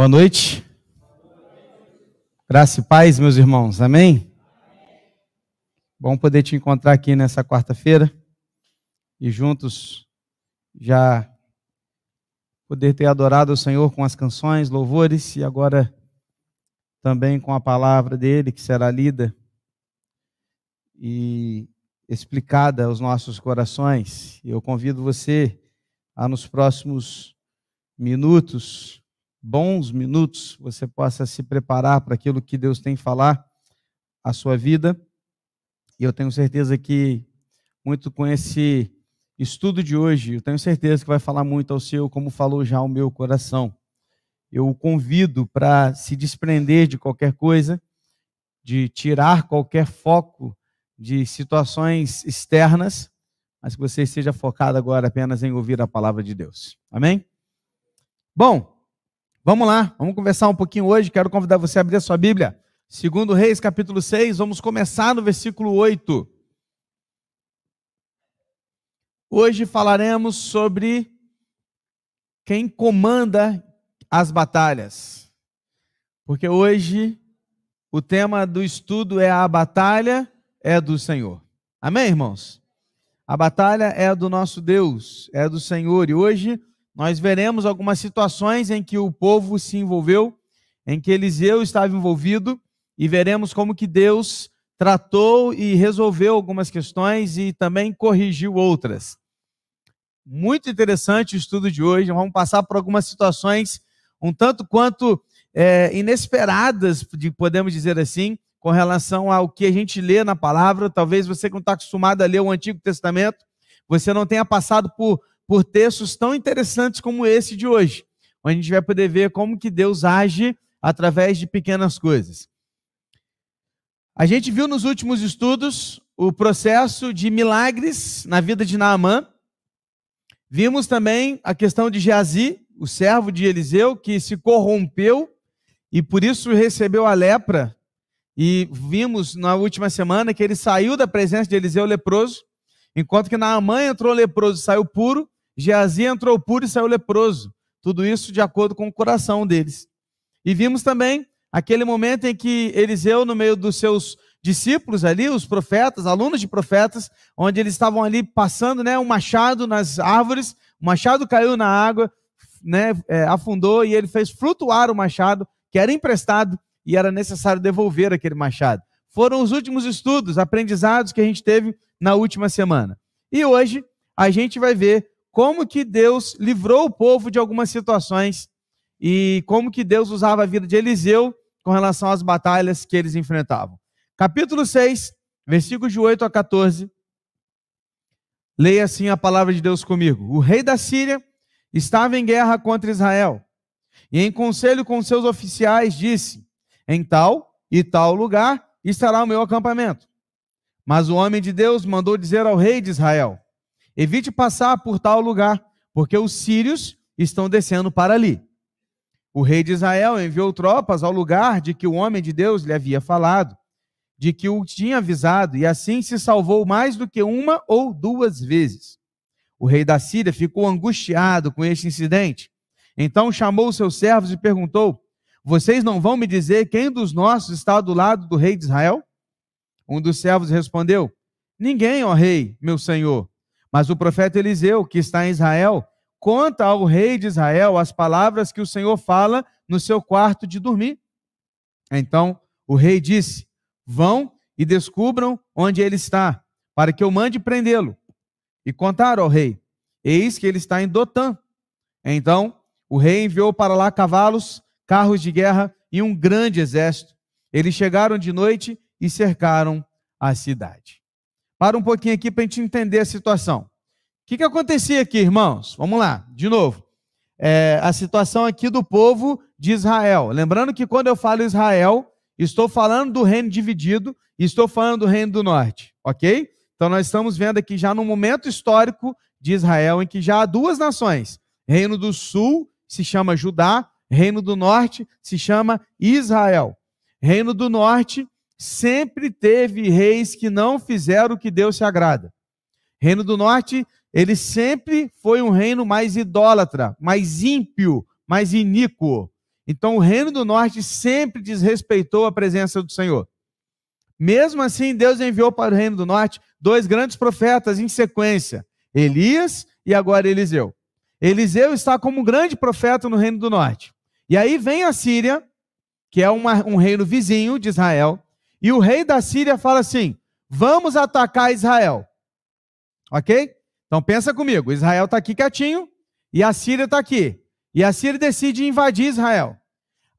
Boa noite. Graça e paz, meus irmãos. Amém? Bom poder te encontrar aqui nessa quarta-feira e juntos já poder ter adorado o Senhor com as canções, louvores e agora também com a palavra dele que será lida e explicada aos nossos corações. Eu convido você a nos próximos minutos, bons minutos, você possa se preparar para aquilo que Deus tem a falar à sua vida. E eu tenho certeza que muito com esse estudo de hoje, eu tenho certeza que vai falar muito ao seu, como falou já ao meu coração. Eu o convido para se desprender de qualquer coisa, de tirar qualquer foco de situações externas, mas que você esteja focado agora apenas em ouvir a palavra de Deus. Amém? Bom, vamos lá, vamos conversar um pouquinho hoje. Quero convidar você a abrir a sua Bíblia. 2 Reis, capítulo 6, vamos começar no versículo 8. Hoje falaremos sobre quem comanda as batalhas. Porque hoje o tema do estudo é a batalha é do Senhor. Amém, irmãos? A batalha é do nosso Deus, é do Senhor. E hoje nós veremos algumas situações em que o povo se envolveu, em que Eliseu estava envolvido, e veremos como que Deus tratou e resolveu algumas questões e também corrigiu outras. Muito interessante o estudo de hoje. Vamos passar por algumas situações um tanto quanto inesperadas, podemos dizer assim, com relação ao que a gente lê na palavra. Talvez você que não está acostumado a ler o Antigo Testamento, você não tenha passado por textos tão interessantes como esse de hoje, onde a gente vai poder ver como que Deus age através de pequenas coisas. A gente viu nos últimos estudos o processo de milagres na vida de Naamã. Vimos também a questão de Geazi, o servo de Eliseu, que se corrompeu e por isso recebeu a lepra. E vimos na última semana que ele saiu da presença de Eliseu leproso, enquanto que Naamã entrou leproso e saiu puro, Geazi entrou puro e saiu leproso. Tudo isso de acordo com o coração deles. E vimos também aquele momento em que Eliseu, no meio dos seus discípulos ali, os profetas, alunos de profetas, onde eles estavam ali passando, um machado nas árvores, o machado caiu na água, afundou e ele fez flutuar o machado, que era emprestado e era necessário devolver aquele machado. Foram os últimos estudos, aprendizados que a gente teve na última semana. E hoje a gente vai ver como que Deus livrou o povo de algumas situações e como que Deus usava a vida de Eliseu com relação às batalhas que eles enfrentavam. Capítulo 6, versículos de 8 a 14. Leia assim a palavra de Deus comigo. O rei da Síria estava em guerra contra Israel e em conselho com seus oficiais disse: em tal e tal lugar estará o meu acampamento. Mas o homem de Deus mandou dizer ao rei de Israel: evite passar por tal lugar, porque os sírios estão descendo para ali. O rei de Israel enviou tropas ao lugar de que o homem de Deus lhe havia falado, de que o tinha avisado, e assim se salvou mais do que uma ou duas vezes. O rei da Síria ficou angustiado com este incidente. Então chamou os seus servos e perguntou: vocês não vão me dizer quem dos nossos está do lado do rei de Israel? Um dos servos respondeu: ninguém, ó rei, meu senhor. Mas o profeta Eliseu, que está em Israel, conta ao rei de Israel as palavras que o Senhor fala no seu quarto de dormir. Então o rei disse: vão e descubram onde ele está, para que eu mande prendê-lo. E contaram ao rei: eis que ele está em Dotã. Então o rei enviou para lá cavalos, carros de guerra e um grande exército. Eles chegaram de noite e cercaram a cidade. Para um pouquinho aqui para a gente entender a situação. O que acontecia aqui, irmãos? Vamos lá, de novo. A situação aqui do povo de Israel. Lembrando que quando eu falo Israel, estou falando do reino dividido e estou falando do reino do norte, ok? Então nós estamos vendo aqui já no momento histórico de Israel, em que já há duas nações. Reino do sul se chama Judá, reino do norte se chama Israel. Reino do norte sempre teve reis que não fizeram o que Deus se agrada. Reino do norte, ele sempre foi um reino mais idólatra, mais ímpio, mais iníquo. Então o reino do norte sempre desrespeitou a presença do Senhor. Mesmo assim, Deus enviou para o reino do norte 2 grandes profetas em sequência, Elias e agora Eliseu. Eliseu está como um grande profeta no reino do norte. E aí vem a Síria, que é um reino vizinho de Israel, e o rei da Síria fala assim: vamos atacar Israel. Ok? Então pensa comigo, Israel está aqui quietinho e a Síria está aqui. E a Síria decide invadir Israel.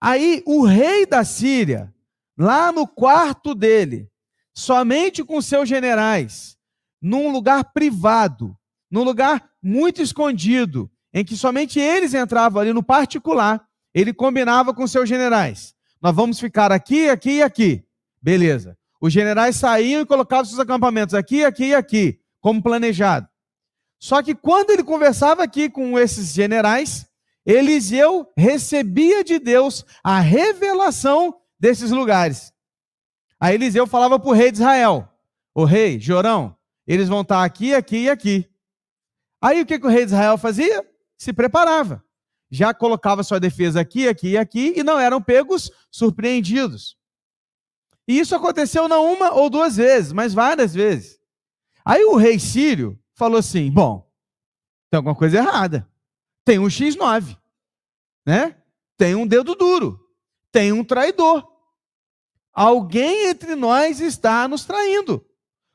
Aí o rei da Síria, lá no quarto dele, somente com seus generais, num lugar privado, num lugar muito escondido, em que somente eles entravam ali no particular, ele combinava com seus generais: nós vamos ficar aqui, aqui e aqui. Beleza. Os generais saíam e colocavam seus acampamentos aqui, aqui e aqui, como planejado. Só que quando ele conversava aqui com esses generais, Eliseu recebia de Deus a revelação desses lugares. Aí Eliseu falava para o rei de Israel: ô rei, Jorão, eles vão estar aqui, aqui e aqui. Aí o que o rei de Israel fazia? Se preparava. Já colocava sua defesa aqui, aqui e aqui, e não eram pegos surpreendidos. E isso aconteceu não uma ou 2 vezes, mas várias vezes. Aí o rei sírio falou assim: bom, tem alguma coisa errada. Tem um X9, né? Tem um dedo duro, tem um traidor. Alguém entre nós está nos traindo.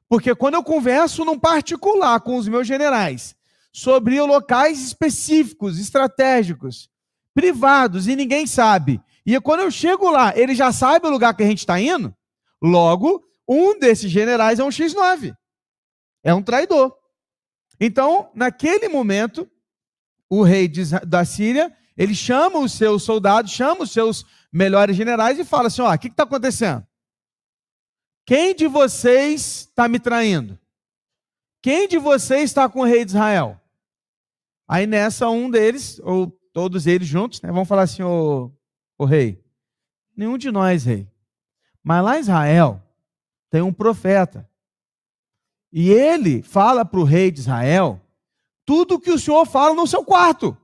Porque quando eu converso num particular com os meus generais sobre locais específicos, estratégicos, privados, e ninguém sabe, e quando eu chego lá, ele já sabe o lugar que a gente está indo, logo, um desses generais é um X9. É um traidor. Então, naquele momento, o rei da Síria, ele chama os seus soldados, chama os seus melhores generais e fala assim: ó, o que está acontecendo? Quem de vocês está me traindo? Quem de vocês está com o rei de Israel? Aí nessa, um deles, ou todos eles juntos, né, vão falar assim: ô rei, nenhum de nós, rei. Mas lá em Israel tem um profeta. E ele fala para o rei de Israel tudo que o senhor fala no seu quarto.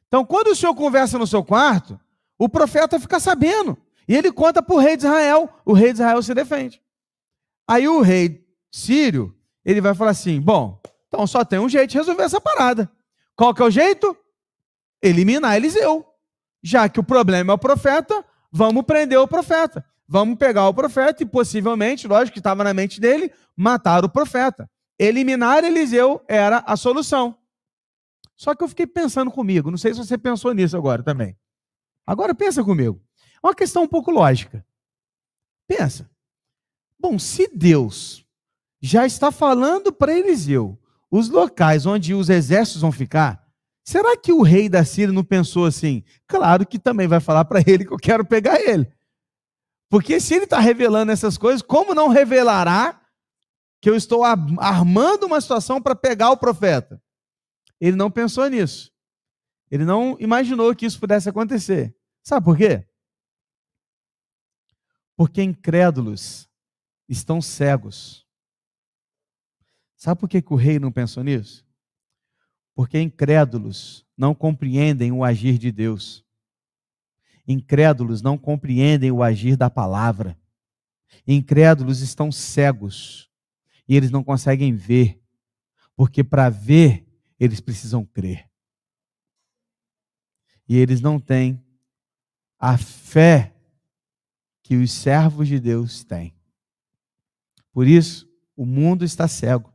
Então, quando o senhor conversa no seu quarto, o profeta fica sabendo. E ele conta para o rei de Israel. O rei de Israel se defende. Aí o rei sírio, ele vai falar assim: bom, então só tem um jeito de resolver essa parada. Qual que é o jeito? Eliminar Eliseu. Já que o problema é o profeta, vamos prender o profeta. Vamos pegar o profeta e possivelmente, lógico que estava na mente dele, matar o profeta. Eliminar Eliseu era a solução. Só que eu fiquei pensando comigo, não sei se você pensou nisso agora também. Agora pensa comigo. É uma questão um pouco lógica. Pensa. Bom, se Deus já está falando para Eliseu os locais onde os exércitos vão ficar, será que o rei da Síria não pensou assim: claro que também vai falar para ele que eu quero pegar ele? Porque se ele está revelando essas coisas, como não revelará que eu estou armando uma situação para pegar o profeta? Ele não pensou nisso. Ele não imaginou que isso pudesse acontecer. Sabe por quê? Porque incrédulos estão cegos. Sabe por que o rei não pensou nisso? Porque incrédulos não compreendem o agir de Deus. Incrédulos não compreendem o agir da palavra. Incrédulos estão cegos e eles não conseguem ver, porque para ver eles precisam crer. E eles não têm a fé que os servos de Deus têm. Por isso, o mundo está cego,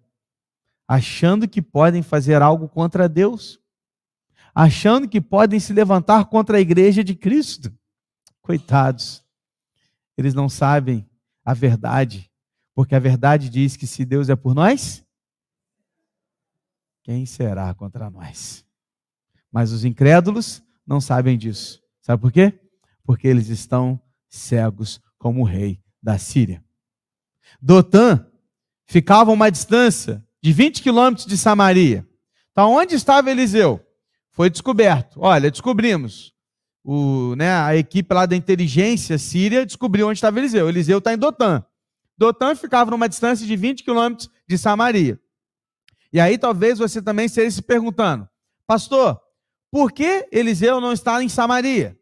achando que podem fazer algo contra Deus, achando que podem se levantar contra a igreja de Cristo. Coitados, eles não sabem a verdade, porque a verdade diz que se Deus é por nós, quem será contra nós? Mas os incrédulos não sabem disso. Sabe por quê? Porque eles estão cegos como o rei da Síria. Dotã ficava a uma distância de 20 quilômetros de Samaria. Então, onde estava Eliseu? Foi descoberto. Olha, descobrimos. A equipe lá da inteligência síria descobriu onde estava Eliseu. Eliseu está em Dotã. Dotã ficava numa distância de 20 quilômetros de Samaria. E aí talvez você também esteja se perguntando: pastor, por que Eliseu não está em Samaria?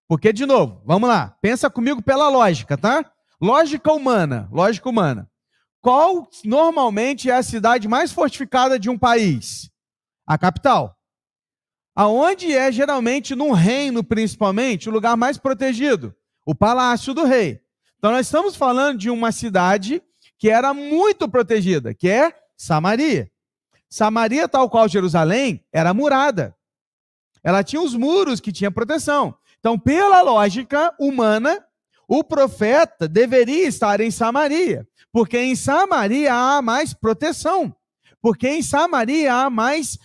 Porque, de novo, vamos lá, pensa comigo pela lógica, tá? Lógica humana, lógica humana. Qual normalmente é a cidade mais fortificada de um país? A capital. Aonde é geralmente num reino, principalmente, o lugar mais protegido? O palácio do rei. Então nós estamos falando de uma cidade que era muito protegida, que é Samaria. Samaria, tal qual Jerusalém, era murada. Ela tinha os muros que tinham proteção. Então, pela lógica humana, o profeta deveria estar em Samaria, porque em Samaria há mais proteção, porque em Samaria há mais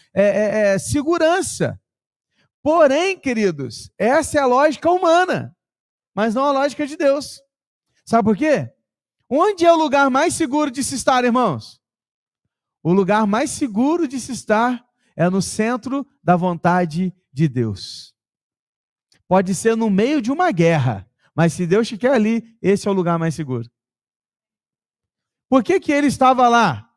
segurança. Porém, queridos, essa é a lógica humana, mas não a lógica de Deus. Sabe por quê? Onde é o lugar mais seguro de se estar, irmãos? O lugar mais seguro de se estar é no centro da vontade de Deus. Pode ser no meio de uma guerra, mas se Deus te quer ali, esse é o lugar mais seguro. Por que ele estava lá?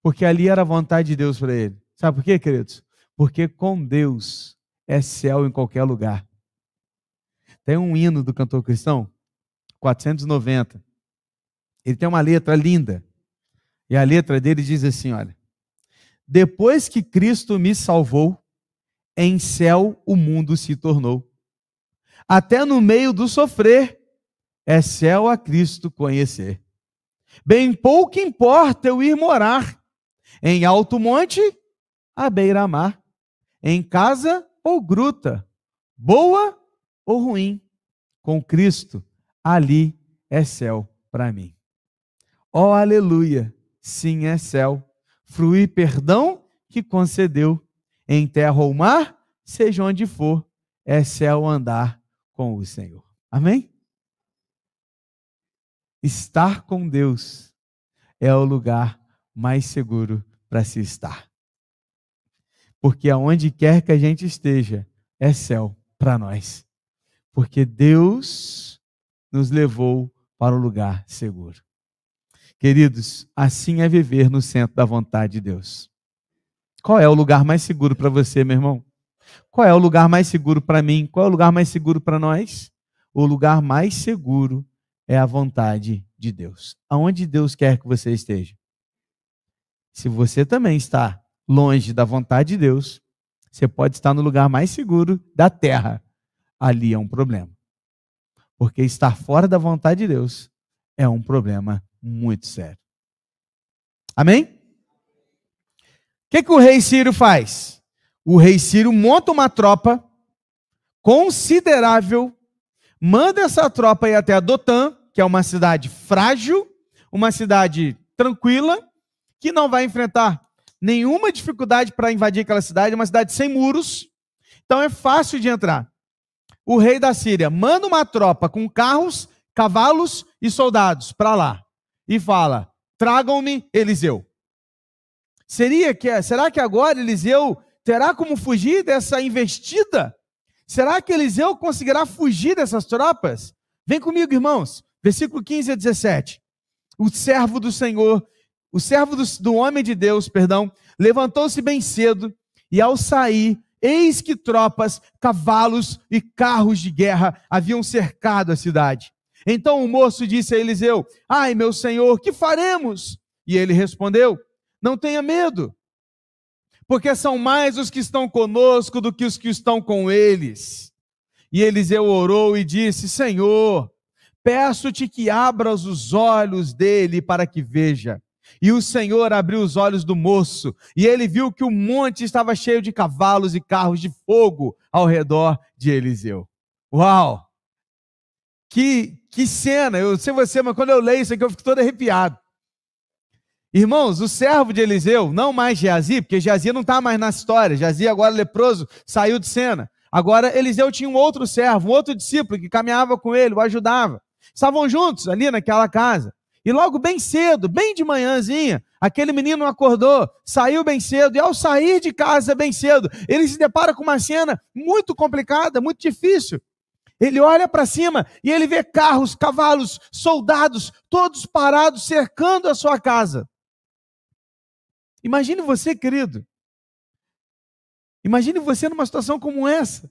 Porque ali era a vontade de Deus para ele. Sabe por quê, queridos? Porque com Deus é céu em qualquer lugar. Tem um hino do cantor cristão, 490. Ele tem uma letra linda. E a letra dele diz assim, olha: depois que Cristo me salvou, em céu o mundo se tornou. Até no meio do sofrer, é céu a Cristo conhecer. Bem pouco importa eu ir morar, em alto monte, à beira-mar, em casa ou gruta, boa ou ruim, com Cristo, ali é céu para mim. Ó, aleluia, sim é céu, fruir perdão que concedeu, em terra ou mar, seja onde for, é céu andar com o Senhor. Amém? Estar com Deus é o lugar mais seguro para se estar. Porque aonde quer que a gente esteja, é céu para nós. Porque Deus nos levou para um lugar seguro. Queridos, assim é viver no centro da vontade de Deus. Qual é o lugar mais seguro para você, meu irmão? Qual é o lugar mais seguro para mim? Qual é o lugar mais seguro para nós? O lugar mais seguro é a vontade de Deus. Aonde Deus quer que você esteja. Se você também está longe da vontade de Deus, você pode estar no lugar mais seguro da terra. Ali é um problema. Porque estar fora da vontade de Deus é um problema muito sério. Amém? O que o rei Ciro faz? O rei Ciro monta uma tropa considerável, manda essa tropa ir até a Dotã, que é uma cidade frágil, uma cidade tranquila, que não vai enfrentar nenhuma dificuldade para invadir aquela cidade, uma cidade sem muros, então é fácil de entrar. O rei da Síria manda uma tropa com carros, cavalos e soldados para lá e fala: tragam-me Eliseu. Será que agora Eliseu terá como fugir dessa investida? Será que Eliseu conseguirá fugir dessas tropas? Vem comigo, irmãos. Versículo 15 a 17. O servo do Senhor, o servo do homem de Deus, levantou-se bem cedo e ao sair, eis que tropas, cavalos e carros de guerra haviam cercado a cidade. Então o moço disse a Eliseu: ai, meu senhor, que faremos? E ele respondeu: não tenha medo, porque são mais os que estão conosco do que os que estão com eles. E Eliseu orou e disse: Senhor, peço-te que abras os olhos dele para que veja. E o Senhor abriu os olhos do moço, e ele viu que o monte estava cheio de cavalos e carros de fogo ao redor de Eliseu. Uau! Que cena! Eu sei você, mas quando eu leio isso aqui eu fico todo arrepiado. Irmãos, o servo de Eliseu, não mais Geazi, porque Geazi não está mais na história, Geazi agora leproso, saiu de cena. Agora Eliseu tinha um outro servo, um outro discípulo que caminhava com ele, o ajudava. Estavam juntos ali naquela casa. E logo bem cedo, bem de manhãzinha, aquele menino acordou, saiu bem cedo, e ao sair de casa bem cedo, ele se depara com uma cena muito complicada, muito difícil. Ele olha para cima e ele vê carros, cavalos, soldados, todos parados, cercando a sua casa. Imagine você, querido. Imagine você numa situação como essa.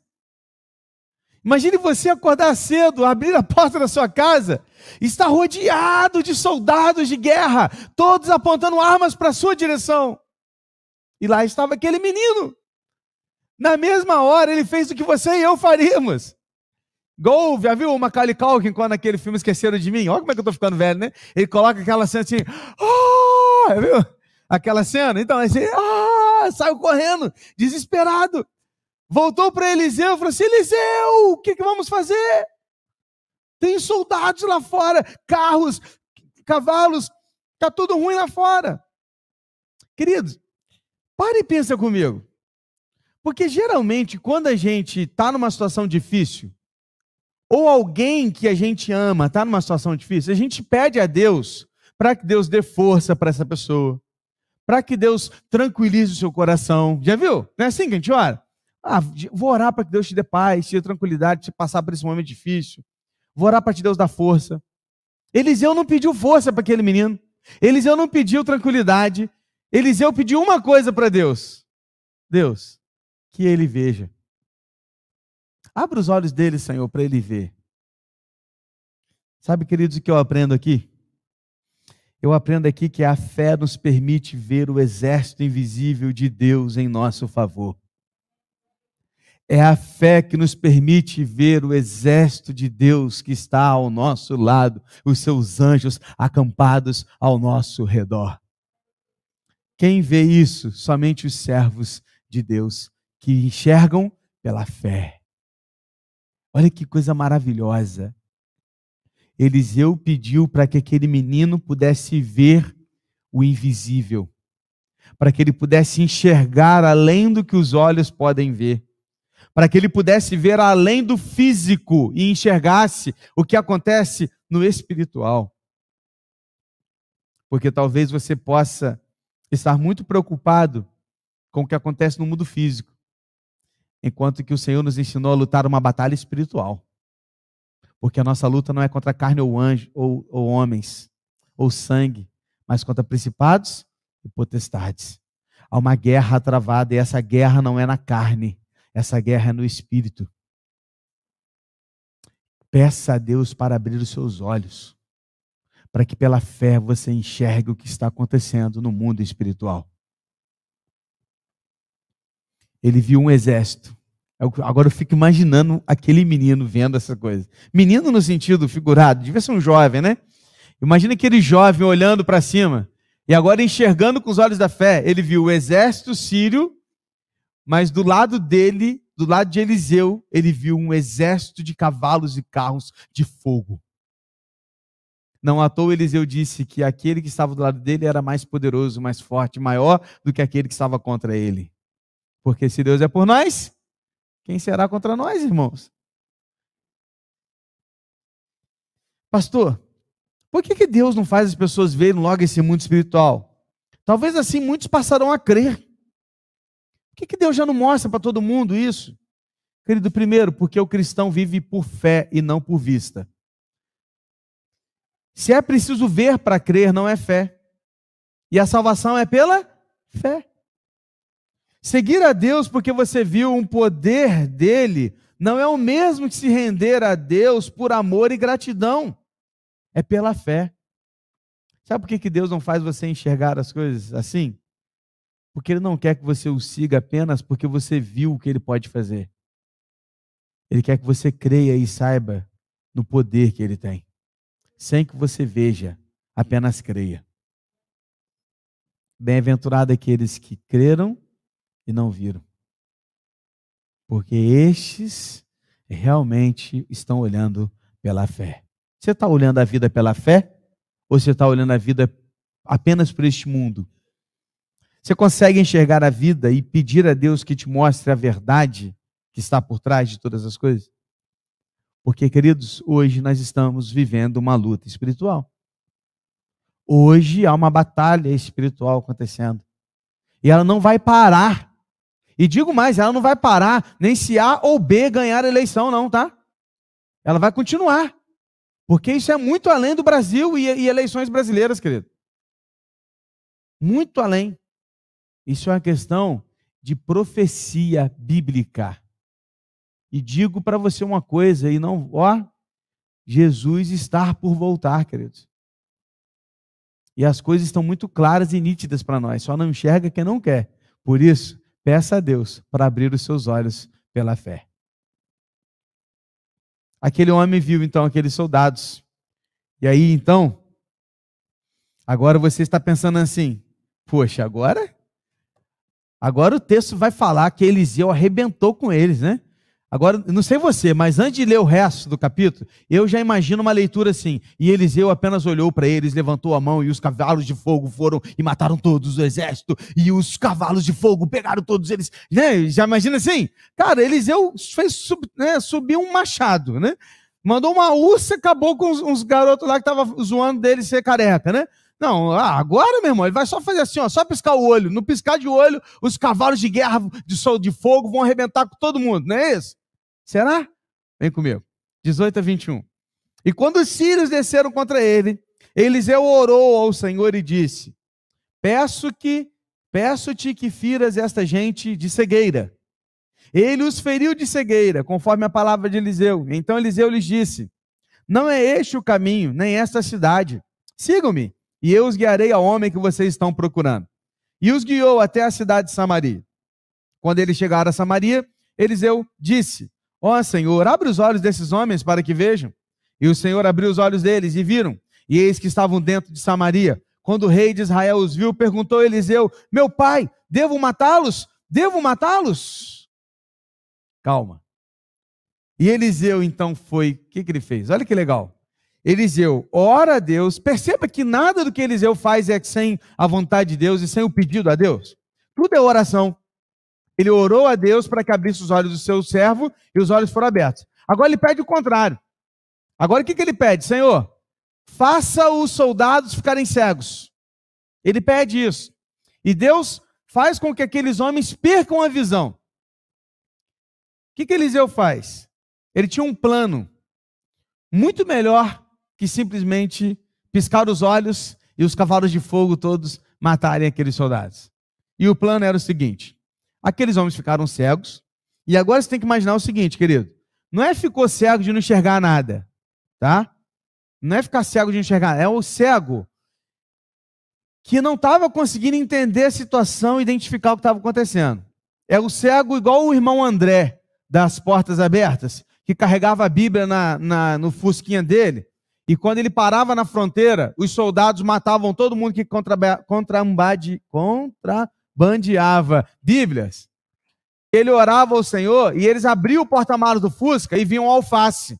Imagine você acordar cedo, abrir a porta da sua casa, estar rodeado de soldados de guerra, todos apontando armas para a sua direção. E lá estava aquele menino. Na mesma hora, ele fez o que você e eu faríamos. Gol, já viu o Macaulay Culkin quando aquele filme Esqueceram de Mim? Olha como é que eu tô ficando velho, né? Ele coloca aquela cena assim, viu? Aquela cena, então assim, saiu correndo, desesperado. Voltou para Eliseu e falou assim, Eliseu, o que vamos fazer? Tem soldados lá fora, carros, cavalos, está tudo ruim lá fora. Queridos, para e pensa comigo. Porque geralmente, quando a gente está numa situação difícil, ou alguém que a gente ama está numa situação difícil, a gente pede a Deus para que Deus dê força para essa pessoa, para que Deus tranquilize o seu coração. Já viu? Não é assim que a gente ora? Vou orar para que Deus te dê paz, te dê tranquilidade, te passar por esse momento difícil. Vou orar para que Deus dê força. Eliseu não pediu força para aquele menino. Eliseu não pediu tranquilidade. Eliseu pediu uma coisa para Deus. Deus, que ele veja. Abra os olhos dele, Senhor, para ele ver. Sabe, queridos, o que eu aprendo aqui? Eu aprendo aqui que a fé nos permite ver o exército invisível de Deus em nosso favor. É a fé que nos permite ver o exército de Deus que está ao nosso lado, os seus anjos acampados ao nosso redor. Quem vê isso? Somente os servos de Deus, que enxergam pela fé. Olha que coisa maravilhosa. Eliseu pediu para que aquele menino pudesse ver o invisível, para que ele pudesse enxergar além do que os olhos podem ver, para que ele pudesse ver além do físico e enxergasse o que acontece no espiritual. Porque talvez você possa estar muito preocupado com o que acontece no mundo físico, enquanto que o Senhor nos ensinou a lutar uma batalha espiritual. Porque a nossa luta não é contra carne ou anjo, ou homens, ou sangue, mas contra principados e potestades. Há uma guerra travada e essa guerra não é na carne, essa guerra é no espírito. Peça a Deus para abrir os seus olhos, para que pela fé você enxergue o que está acontecendo no mundo espiritual. Ele viu um exército. Agora eu fico imaginando aquele menino vendo essa coisa. Menino no sentido figurado, devia ser um jovem, né? Imagina aquele jovem olhando para cima e agora enxergando com os olhos da fé. Ele viu o exército sírio, mas do lado dele, do lado de Eliseu, ele viu um exército de cavalos e carros de fogo. Não à toa Eliseu disse que aquele que estava do lado dele era mais poderoso, mais forte, maior do que aquele que estava contra ele. Porque se Deus é por nós, quem será contra nós, irmãos? Pastor, por que Deus não faz as pessoas verem logo esse mundo espiritual? Talvez assim muitos passarão a crer. Por que Deus já não mostra para todo mundo isso? Querido, primeiro, porque o cristão vive por fé e não por vista. Se é preciso ver para crer, não é fé. E a salvação é pela fé. Seguir a Deus porque você viu um poder dele não é o mesmo que se render a Deus por amor e gratidão. É pela fé. Sabe por que Deus não faz você enxergar as coisas assim? Porque Ele não quer que você o siga apenas porque você viu o que Ele pode fazer. Ele quer que você creia e saiba no poder que Ele tem. Sem que você veja, apenas creia. Bem-aventurado aqueles que creram e não viram. Porque estes realmente estão olhando pela fé. Você está olhando a vida pela fé? Ou você está olhando a vida apenas por este mundo? Você consegue enxergar a vida e pedir a Deus que te mostre a verdade que está por trás de todas as coisas? Porque, queridos, hoje nós estamos vivendo uma luta espiritual. Hoje há uma batalha espiritual acontecendo. E ela não vai parar. E digo mais, ela não vai parar nem se A ou B ganhar a eleição, não, tá? Ela vai continuar. Porque isso é muito além do Brasil e eleições brasileiras, querido. Muito além. Isso é uma questão de profecia bíblica. E digo para você uma coisa, e não, Jesus está por voltar, queridos. E as coisas estão muito claras e nítidas para nós, só não enxerga quem não quer. Por isso, peça a Deus para abrir os seus olhos pela fé. Aquele homem viu então aqueles soldados. E aí então, agora você está pensando assim, poxa, agora o texto vai falar que Eliseu arrebentou com eles, né? Agora, não sei você, mas antes de ler o resto do capítulo, eu já imagino uma leitura assim, e Eliseu apenas olhou para eles, levantou a mão, e os cavalos de fogo foram e mataram todos o exército, e os cavalos de fogo pegaram todos eles, né? Já imagina assim? Cara, Eliseu fez subir um machado, né? Mandou uma ursa, acabou com uns garotos lá que estavam zoando dele ser careca, né? Não, agora, meu irmão, ele vai só fazer assim, ó, só piscar o olho. No piscar de olho, os cavalos de guerra de fogo vão arrebentar com todo mundo, não é isso? Será? Vem comigo. 18 a 21. E quando os sírios desceram contra ele, Eliseu orou ao Senhor e disse: Peço-te que firas esta gente de cegueira. Ele os feriu de cegueira, conforme a palavra de Eliseu. Então Eliseu lhes disse: Não é este o caminho, nem esta cidade. Sigam-me, e eu os guiarei ao homem que vocês estão procurando. E os guiou até a cidade de Samaria. Quando eles chegaram a Samaria, Eliseu disse: Ó Senhor, abre os olhos desses homens para que vejam. E o Senhor abriu os olhos deles e viram. E eis que estavam dentro de Samaria. Quando o rei de Israel os viu, perguntou a Eliseu: Meu pai, devo matá-los? Devo matá-los? Calma. E Eliseu então foi, o que ele fez? Olha que legal. Eliseu ora a Deus, perceba que nada do que Eliseu faz é sem a vontade de Deus e sem o pedido a Deus. Tudo é oração. Ele orou a Deus para que abrisse os olhos do seu servo e os olhos foram abertos. Agora ele pede o contrário. Agora o que ele pede? Senhor, faça os soldados ficarem cegos. Ele pede isso. E Deus faz com que aqueles homens percam a visão. O que Eliseu faz? Ele tinha um plano muito melhor que simplesmente piscar os olhos e os cavalos de fogo todos matarem aqueles soldados. E o plano era o seguinte: aqueles homens ficaram cegos, e agora você tem que imaginar o seguinte, querido, não é ficou cego de não enxergar nada, tá? Não é ficar cego de não enxergar nada, é o cego que não estava conseguindo entender a situação e identificar o que estava acontecendo. É o cego igual o irmão André, das portas abertas, que carregava a Bíblia no fusquinha dele, e quando ele parava na fronteira, os soldados matavam todo mundo que contrabandeava Bíblias. Ele orava ao Senhor, e eles abriam o porta-malas do Fusca e viam alface.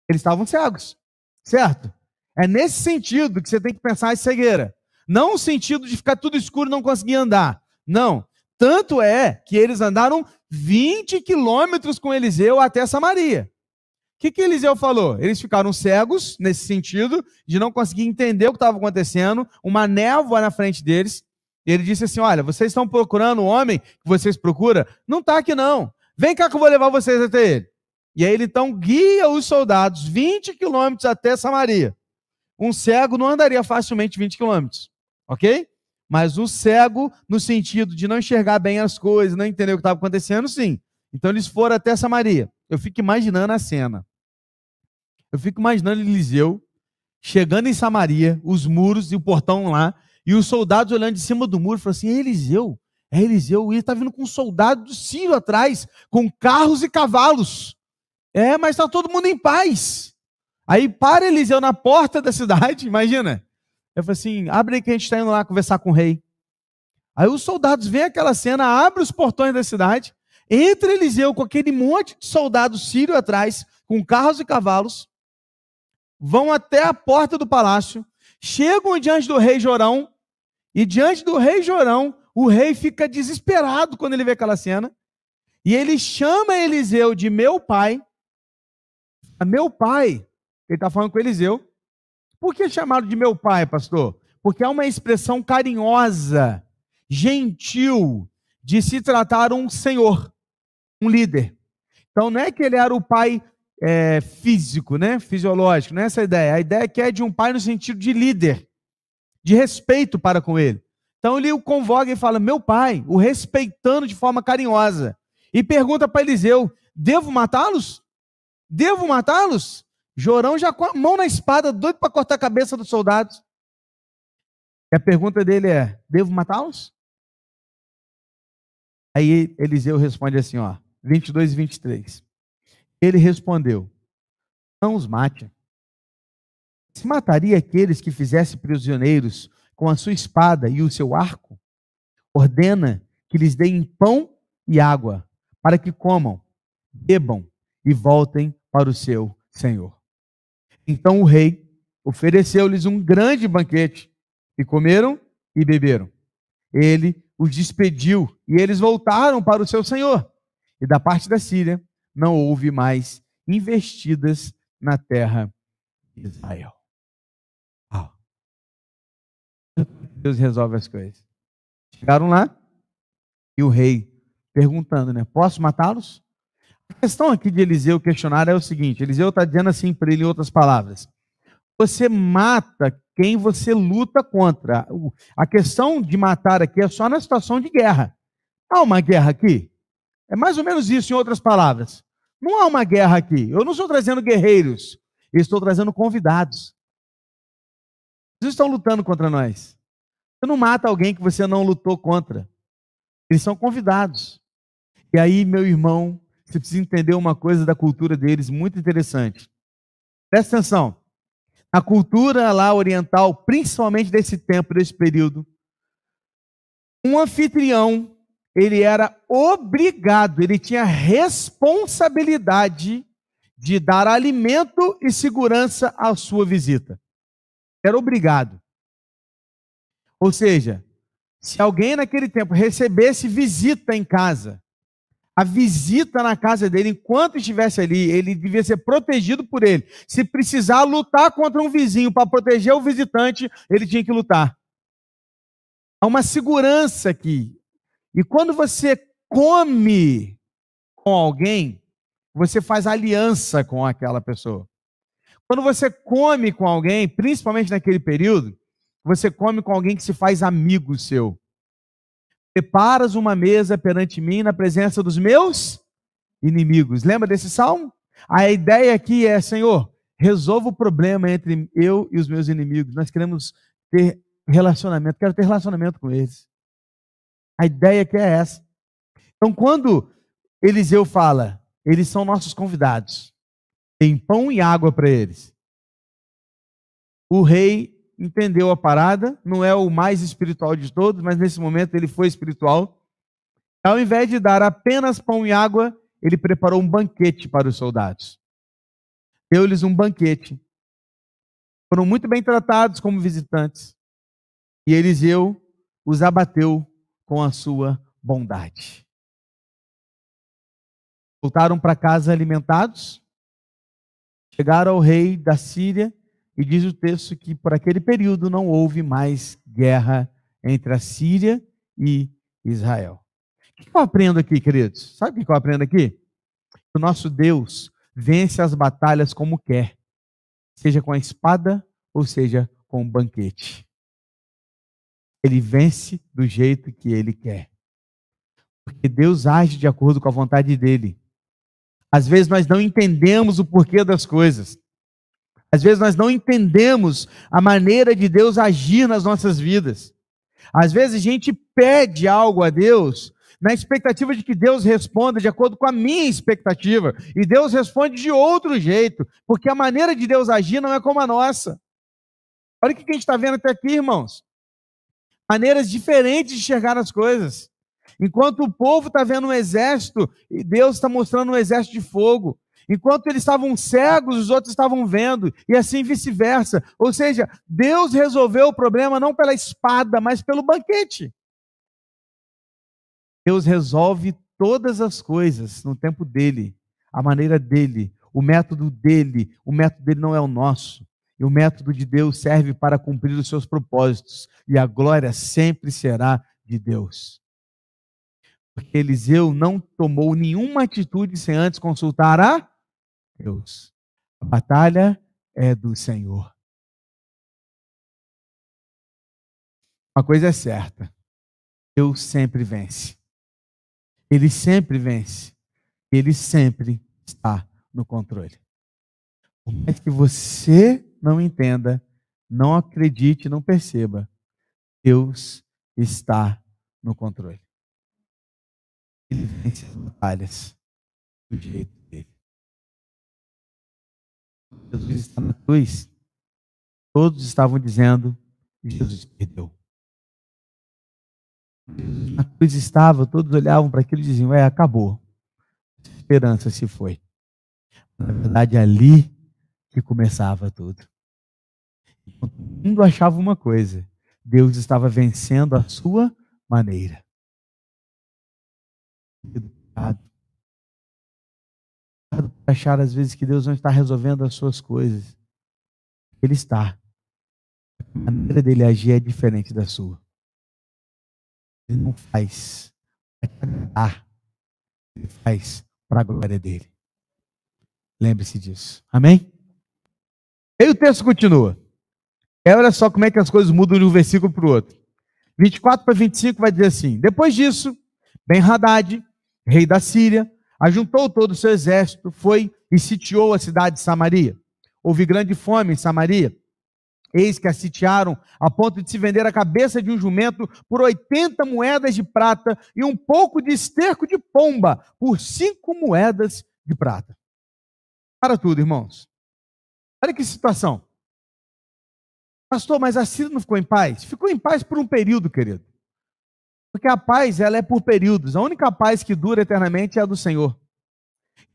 Eles estavam cegos, certo? É nesse sentido que você tem que pensar em cegueira. Não o sentido de ficar tudo escuro e não conseguir andar. Não. Tanto é que eles andaram 20 quilômetros com Eliseu até Samaria. O que Eliseu falou? Eles ficaram cegos, nesse sentido, de não conseguir entender o que estava acontecendo, uma névoa na frente deles. E ele disse assim: olha, vocês estão procurando o homem que vocês procuram? Não está aqui não. Vem cá que eu vou levar vocês até ele. E aí ele então guia os soldados 20 quilômetros até Samaria. Um cego não andaria facilmente 20 quilômetros, ok? Mas o cego, no sentido de não enxergar bem as coisas, não entender o que estava acontecendo, sim. Então eles foram até Samaria. Eu fico imaginando a cena. Eu fico imaginando Eliseu chegando em Samaria, os muros e o portão lá, e os soldados olhando de cima do muro, falando assim: é Eliseu, e ele está vindo com um soldado do Sírio atrás, com carros e cavalos. Mas está todo mundo em paz. Aí para Eliseu na porta da cidade, imagina. Eu falei assim: abre aí que a gente está indo lá conversar com o rei. Aí os soldados veem aquela cena, abrem os portões da cidade, entra Eliseu com aquele monte de soldado sírio atrás, com carros e cavalos, vão até a porta do palácio, chegam diante do rei Jorão, e diante do rei Jorão, o rei fica desesperado quando ele vê aquela cena, e ele chama Eliseu de meu pai. Meu pai, ele está falando com Eliseu. Por que é chamado de meu pai, pastor? Porque é uma expressão carinhosa, gentil, de se tratar um senhor, um líder. Então não é que ele era o pai físico, né? Fisiológico, não é essa a ideia. A ideia é que é de um pai no sentido de líder, de respeito para com ele. Então ele o convoca e fala: meu pai, o respeitando de forma carinhosa. e pergunta para Eliseu: devo matá-los? Devo matá-los? Jorão já com a mão na espada, doido para cortar a cabeça dos soldados. E a pergunta dele é: devo matá-los? Aí Eliseu responde assim, 22 e 23. Ele respondeu: não os mate. Se mataria aqueles que fizesse prisioneiros com a sua espada e o seu arco? Ordena que lhes deem pão e água, para que comam, bebam e voltem para o seu senhor. Então o rei ofereceu-lhes um grande banquete, e comeram e beberam. Ele os despediu, e eles voltaram para o seu senhor. E da parte da Síria não houve mais investidas na terra de Israel. Deus resolve as coisas. Chegaram lá, e o rei perguntando, posso matá-los? A questão aqui de Eliseu questionar é o seguinte: Eliseu está dizendo assim para ele em outras palavras: você mata quem você luta contra. A questão de matar aqui é só na situação de guerra. Há uma guerra aqui? É mais ou menos isso em outras palavras. Não há uma guerra aqui. Eu não estou trazendo guerreiros, eu estou trazendo convidados. Eles estão lutando contra nós. Você não mata alguém que você não lutou contra. Eles são convidados. E aí, meu irmão, você precisa entender uma coisa da cultura deles muito interessante. Presta atenção. A cultura lá oriental, principalmente desse tempo, desse período, um anfitrião, ele era obrigado, ele tinha responsabilidade de dar alimento e segurança à sua visita. Era obrigado. Ou seja, se alguém naquele tempo recebesse visita em casa, a visita na casa dele, enquanto estivesse ali, ele devia ser protegido por ele. Se precisar lutar contra um vizinho para proteger o visitante, ele tinha que lutar. Há uma segurança aqui. E quando você come com alguém, você faz aliança com aquela pessoa. Quando você come com alguém, principalmente naquele período, você come com alguém que se faz amigo seu. Preparas uma mesa perante mim na presença dos meus inimigos. Lembra desse salmo? A ideia aqui é: Senhor, resolva o problema entre eu e os meus inimigos. Nós queremos ter relacionamento, quero ter relacionamento com eles. A ideia aqui é essa. Então, quando Eliseu fala, eles são nossos convidados, tem pão e água para eles. O rei entendeu a parada, não é o mais espiritual de todos, mas nesse momento ele foi espiritual. Ao invés de dar apenas pão e água, ele preparou um banquete para os soldados. Deu-lhes um banquete. Foram muito bem tratados como visitantes. E Eliseu os abateu com a sua bondade. Voltaram para casa alimentados. Chegaram ao rei da Síria. E diz o texto que por aquele período não houve mais guerra entre a Síria e Israel. O que eu aprendo aqui, queridos? Sabe o que eu aprendo aqui? O nosso Deus vence as batalhas como quer, seja com a espada ou seja com o banquete. Ele vence do jeito que ele quer. Porque Deus age de acordo com a vontade dele. Às vezes nós não entendemos o porquê das coisas. Às vezes nós não entendemos a maneira de Deus agir nas nossas vidas. Às vezes a gente pede algo a Deus na expectativa de que Deus responda de acordo com a minha expectativa. E Deus responde de outro jeito, porque a maneira de Deus agir não é como a nossa. Olha o que a gente está vendo até aqui, irmãos. Maneiras diferentes de enxergar as coisas. Enquanto o povo está vendo um exército, e Deus está mostrando um exército de fogo. Enquanto eles estavam cegos, os outros estavam vendo, e assim vice-versa. Ou seja, Deus resolveu o problema não pela espada, mas pelo banquete. Deus resolve todas as coisas no tempo dele, a maneira dele, o método dele. O método dele não é o nosso. E o método de Deus serve para cumprir os seus propósitos. E a glória sempre será de Deus. Porque Eliseu não tomou nenhuma atitude sem antes consultar a Deus. A batalha é do Senhor. Uma coisa é certa: Deus sempre vence. Ele sempre vence. Ele sempre está no controle. Por mais que você não entenda, não acredite, não perceba, Deus está no controle. Ele vence as batalhas do jeito dele. Jesus está na cruz. Todos estavam dizendo, Jesus perdeu. Na cruz estava, todos olhavam para aquilo e diziam, acabou. A esperança se foi. Na verdade, ali que começava tudo. Todo mundo achava uma coisa, Deus estava vencendo a sua maneira. Cuidado. Achar às vezes que Deus não está resolvendo as suas coisas. Ele está. A maneira dele agir é diferente da sua. Ele não faz para te agradar. Ele faz para a glória dele. Lembre-se disso. Amém? E o texto continua. Olha só como é que as coisas mudam de um versículo para o outro. 24 para 25 vai dizer assim: depois disso, Ben-Hadad, rei da Síria, ajuntou todo o seu exército, foi e sitiou a cidade de Samaria. Houve grande fome em Samaria. Eis que a sitiaram a ponto de se vender a cabeça de um jumento por 80 moedas de prata e um pouco de esterco de pomba por 5 moedas de prata. Para tudo, irmãos. Olha que situação. Pastor, mas a Síria não ficou em paz? Ficou em paz por um período, querido. Porque a paz, ela é por períodos. A única paz que dura eternamente é a do Senhor.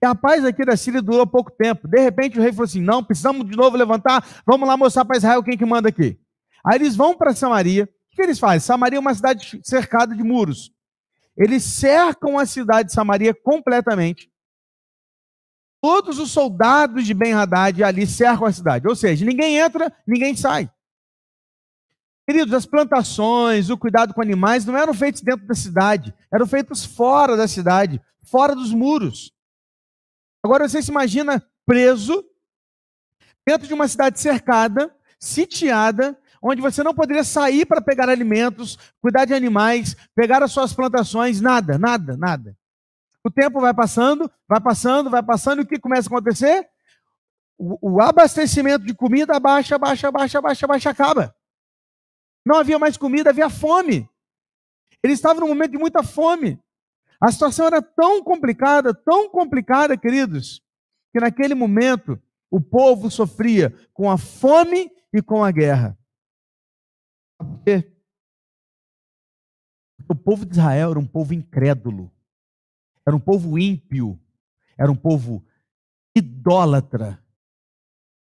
E a paz aqui da Síria durou pouco tempo. De repente o rei falou assim, não, precisamos de novo levantar, vamos lá mostrar para Israel quem que manda aqui. Aí eles vão para Samaria. O que eles fazem? Samaria é uma cidade cercada de muros. Eles cercam a cidade de Samaria completamente. Todos os soldados de Ben-Hadad ali cercam a cidade. Ou seja, ninguém entra, ninguém sai. Queridos, as plantações, o cuidado com animais não eram feitos dentro da cidade, eram feitos fora da cidade, fora dos muros. Agora você se imagina preso dentro de uma cidade cercada, sitiada, onde você não poderia sair para pegar alimentos, cuidar de animais, pegar as suas plantações, nada, nada, nada. O tempo vai passando, vai passando, vai passando, e o que começa a acontecer? O abastecimento de comida baixa, acaba. Não havia mais comida, havia fome. Eles estavam num momento de muita fome. A situação era tão complicada, queridos, que naquele momento o povo sofria com a fome e com a guerra. Por quê? O povo de Israel era um povo incrédulo, era um povo ímpio, era um povo idólatra,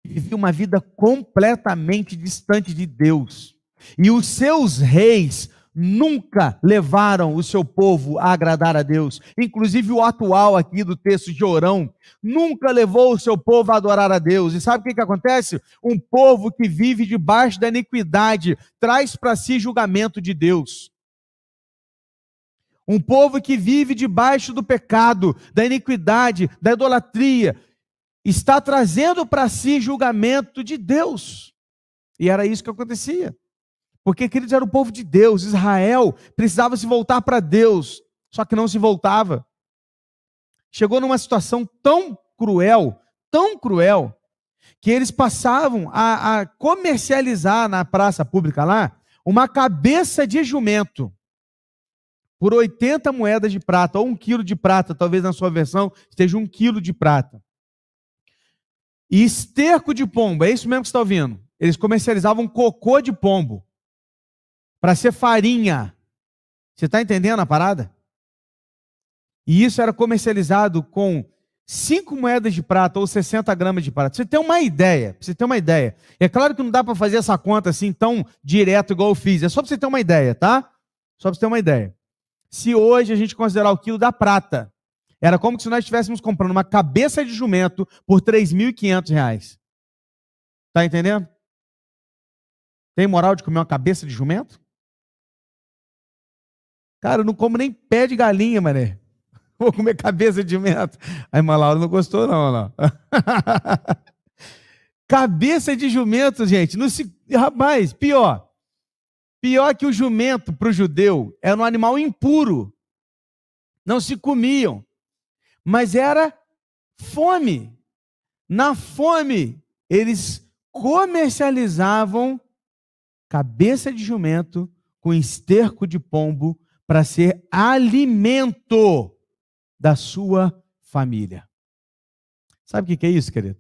vivia uma vida completamente distante de Deus. E os seus reis nunca levaram o seu povo a agradar a Deus. Inclusive o atual aqui do texto de Orão nunca levou o seu povo a adorar a Deus. E sabe o que acontece? Um povo que vive debaixo da iniquidade traz para si julgamento de Deus. Um povo que vive debaixo do pecado, da iniquidade, da idolatria, está trazendo para si julgamento de Deus. E era isso que acontecia. Porque, queridos, era o povo de Deus. Israel precisava se voltar para Deus, só que não se voltava. Chegou numa situação tão cruel, que eles passavam a comercializar na praça pública lá uma cabeça de jumento por 80 moedas de prata, ou 1 quilo de prata, talvez na sua versão esteja 1 quilo de prata. E esterco de pombo, é isso mesmo que você está ouvindo? Eles comercializavam cocô de pombo para ser farinha. Você está entendendo a parada? E isso era comercializado com 5 moedas de prata ou 60 gramas de prata. Você tem uma ideia, É claro que não dá para fazer essa conta assim tão direto igual eu fiz. É só para você ter uma ideia, tá? Só para você ter uma ideia. Se hoje a gente considerar o quilo da prata, era como se nós estivéssemos comprando uma cabeça de jumento por R$3.500. Está entendendo? Tem moral de comer uma cabeça de jumento? Cara, eu não como nem pé de galinha, mané. Vou comer cabeça de jumento. A irmã Laura não gostou, não. Cabeça de jumento, gente. Rapaz, pior. Pior que o jumento para o judeu era um animal impuro. não se comiam, mas era fome. Na fome, eles comercializavam cabeça de jumento com esterco de pombo para ser alimento da sua família. Sabe o que é isso, querido?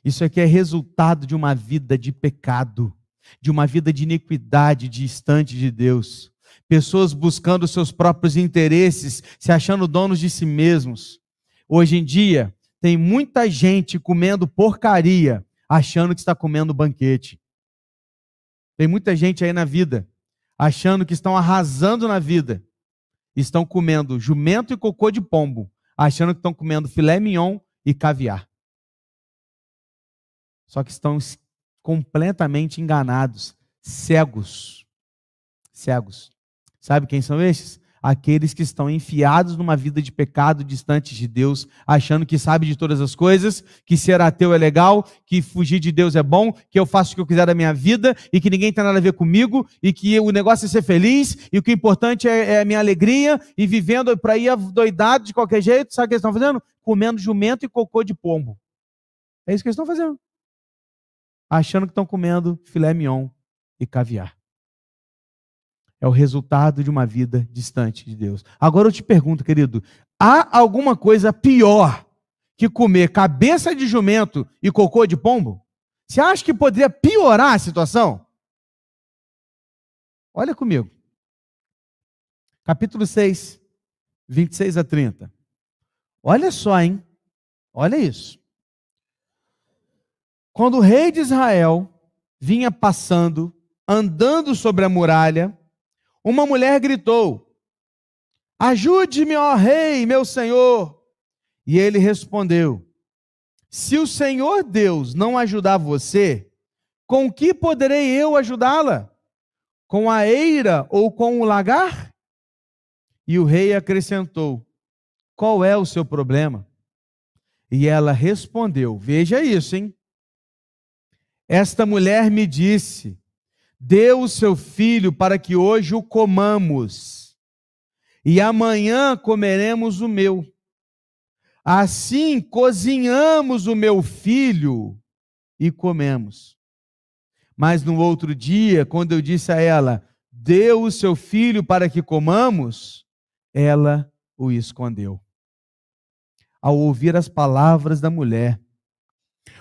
Isso aqui é resultado de uma vida de pecado, de uma vida de iniquidade distante de Deus. Pessoas buscando seus próprios interesses, se achando donos de si mesmos. Hoje em dia, tem muita gente comendo porcaria, achando que está comendo banquete. Tem muita gente aí na vida, achando que estão arrasando na vida. Estão comendo jumento e cocô de pombo, achando que estão comendo filé mignon e caviar. Só que estão completamente enganados, cegos. Cegos. Sabe quem são esses? Aqueles que estão enfiados numa vida de pecado distante de Deus, achando que sabe de todas as coisas, que ser ateu é legal, que fugir de Deus é bom, que eu faço o que eu quiser da minha vida e que ninguém tem nada a ver comigo e que o negócio é ser feliz e o que é importante é a minha alegria e vivendo por aí doidado de qualquer jeito. Sabe o que eles estão fazendo? Comendo jumento e cocô de pombo. É isso que eles estão fazendo. Achando que estão comendo filé mignon e caviar. É o resultado de uma vida distante de Deus. Agora eu te pergunto, querido, há alguma coisa pior que comer cabeça de jumento e cocô de pombo? Você acha que poderia piorar a situação? Olha comigo. Capítulo 6, 26 a 30. Olha só, hein? Olha isso. Quando o rei de Israel vinha passando, andando sobre a muralha, uma mulher gritou: ajude-me, ó rei, meu senhor. E ele respondeu: se o Senhor Deus não ajudar você, com que poderei eu ajudá-la? Com a eira ou com o lagar? E o rei acrescentou: qual é o seu problema? E ela respondeu, veja isso, hein? Esta mulher me disse: dê o seu filho para que hoje o comamos, e amanhã comeremos o meu. Assim cozinhamos o meu filho e comemos. Mas no outro dia, quando eu disse a ela: dê o seu filho para que comamos, ela o escondeu. Ao ouvir as palavras da mulher,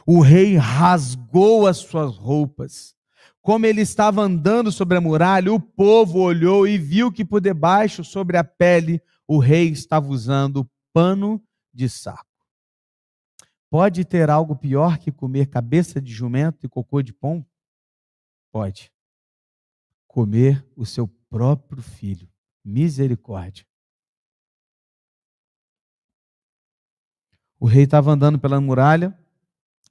o rei rasgou as suas roupas. Como ele estava andando sobre a muralha, o povo olhou e viu que por debaixo, sobre a pele, o rei estava usando pano de saco. Pode ter algo pior que comer cabeça de jumento e cocô de pombo? Pode. Comer o seu próprio filho. Misericórdia. O rei estava andando pela muralha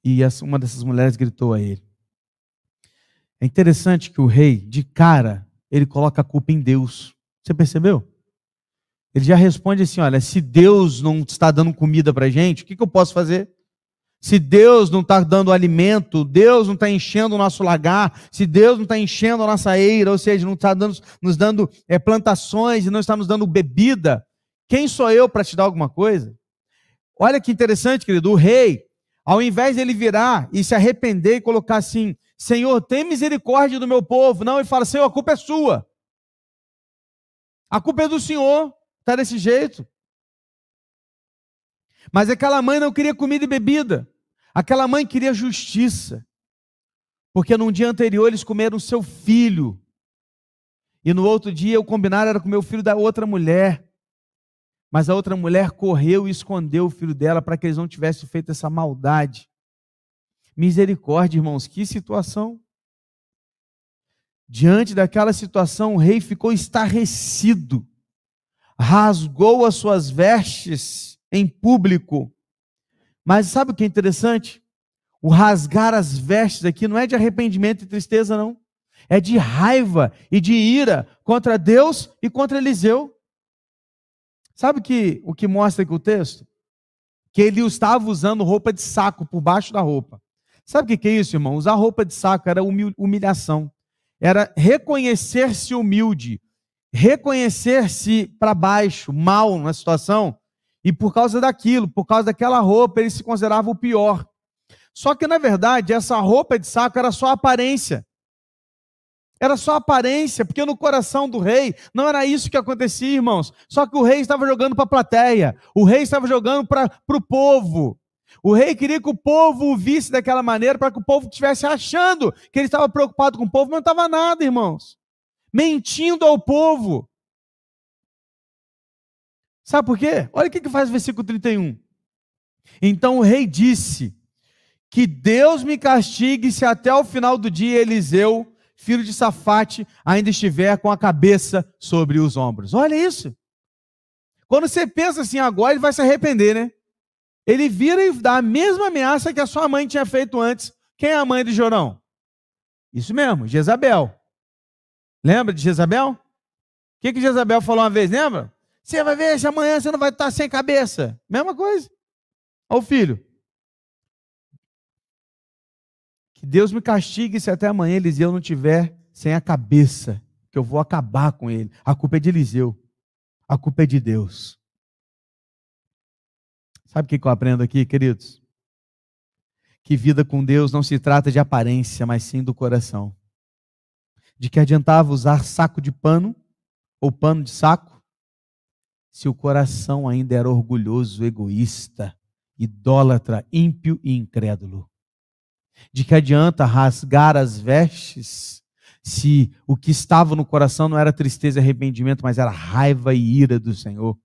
e uma dessas mulheres gritou a ele. É interessante que o rei, de cara, ele coloca a culpa em Deus. Você percebeu? Ele já responde assim, olha, se Deus não está dando comida para a gente, o que eu posso fazer? Se Deus não está dando alimento, Deus não está enchendo o nosso lagar, se Deus não está enchendo a nossa eira, ou seja, não está nos dando plantações e não está nos dando bebida, quem sou eu para te dar alguma coisa? Olha que interessante, querido, o rei, ao invés de ele virar e se arrepender e colocar assim, Senhor, tem misericórdia do meu povo. Não, ele fala, Senhor, a culpa é sua. A culpa é do Senhor, está desse jeito. Mas aquela mãe não queria comida e bebida. Aquela mãe queria justiça. Porque num dia anterior eles comeram seu filho. E no outro dia o combinado era comer o filho da outra mulher. Mas a outra mulher correu e escondeu o filho dela para que eles não tivessem feito essa maldade. Misericórdia, irmãos, que situação. Diante daquela situação, o rei ficou estarrecido, rasgou as suas vestes em público. Mas sabe o que é interessante? O rasgar as vestes aqui não é de arrependimento e tristeza, não. É de raiva e de ira contra Deus e contra Eliseu. Sabe o que mostra aqui o texto? Que ele estava usando roupa de saco por baixo da roupa. Sabe o que é isso, irmão? Usar roupa de saco era humilhação. Era reconhecer-se humilde. reconhecer-se para baixo, mal na situação, e por causa daquilo, por causa daquela roupa, ele se considerava o pior. Só que, na verdade, essa roupa de saco era só aparência. Era só aparência, porque no coração do rei não era isso que acontecia, irmãos. Só que o rei estava jogando para a plateia, o rei estava jogando para o povo. O rei queria que o povo o visse daquela maneira, para que o povo estivesse achando que ele estava preocupado com o povo, mas não estava nada, irmãos. Mentindo ao povo. Sabe por quê? Olha o que faz o versículo 31. Então o rei disse: que Deus me castigue se até o final do dia Eliseu, filho de Safate, ainda estiver com a cabeça sobre os ombros. Olha isso. Quando você pensa assim, agora ele vai se arrepender, né? Ele vira e dá a mesma ameaça que a sua mãe tinha feito antes. Quem é a mãe de Jorão? Isso mesmo, Jezabel. Lembra de Jezabel? O que Jezabel falou uma vez, lembra? Você vai ver se amanhã você não vai estar sem cabeça. Mesma coisa. Olha o filho. Que Deus me castigue se até amanhã Eliseu não tiver sem a cabeça, que eu vou acabar com ele. A culpa é de Eliseu. A culpa é de Deus. Sabe o que eu aprendo aqui, queridos? Que vida com Deus não se trata de aparência, mas sim do coração. De que adiantava usar saco de pano, ou pano de saco, se o coração ainda era orgulhoso, egoísta, idólatra, ímpio e incrédulo. De que adianta rasgar as vestes, se o que estava no coração não era tristeza e arrependimento, mas era raiva e ira do Senhor.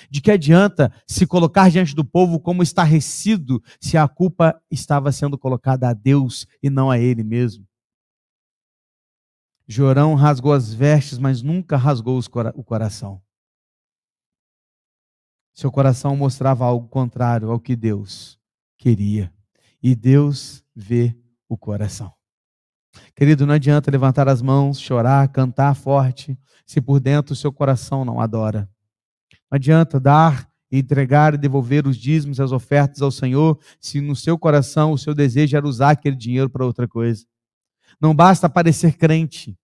De que adianta se colocar diante do povo como estarrecido, se a culpa estava sendo colocada a Deus e não a ele mesmo. Jorão rasgou as vestes, mas nunca rasgou o coração. Seu coração mostrava algo contrário ao que Deus queria. E Deus vê o coração. Querido, não adianta levantar as mãos, chorar, cantar forte, se por dentro o seu coração não adora. Não adianta dar, entregar e devolver os dízimos, as ofertas ao Senhor, se no seu coração o seu desejo era usar aquele dinheiro para outra coisa. Não basta parecer crente,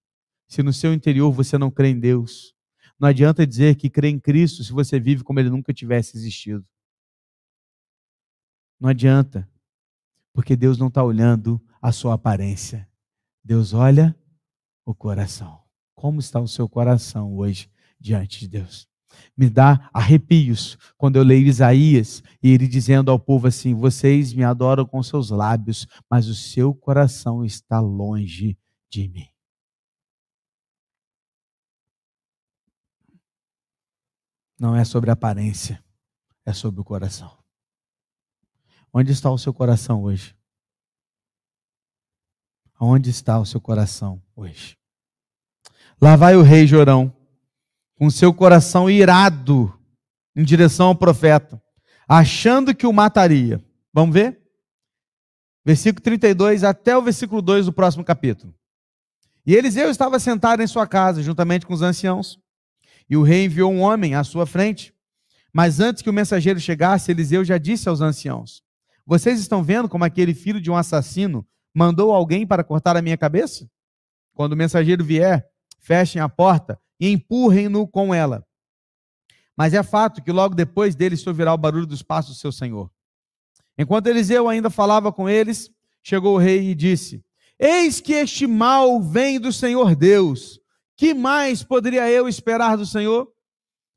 se no seu interior você não crê em Deus. Não adianta dizer que crê em Cristo, se você vive como ele nunca tivesse existido. Não adianta, porque Deus não está olhando a sua aparência. Deus olha o coração. Como está o seu coração hoje diante de Deus? Me dá arrepios quando eu leio Isaías e ele dizendo ao povo assim: vocês me adoram com seus lábios, mas o seu coração está longe de mim. Não é sobre a aparência, é sobre o coração. Onde está o seu coração hoje? Onde está o seu coração hoje? Lá vai o rei Jorão, com seu coração irado, em direção ao profeta, achando que o mataria. Vamos ver? Versículo 32 até o versículo 2 do próximo capítulo. E Eliseu estava sentado em sua casa, juntamente com os anciãos. E o rei enviou um homem à sua frente. Mas antes que o mensageiro chegasse, Eliseu já disse aos anciãos: vocês estão vendo como aquele filho de um assassino mandou alguém para cortar a minha cabeça? Quando o mensageiro vier, fechem a porta e empurrem-no com ela. Mas é fato que logo depois dele se ouvirá o barulho dos passos do seu senhor. Enquanto Eliseu ainda falava com eles, chegou o rei e disse: eis que este mal vem do Senhor Deus. Que mais poderia eu esperar do Senhor?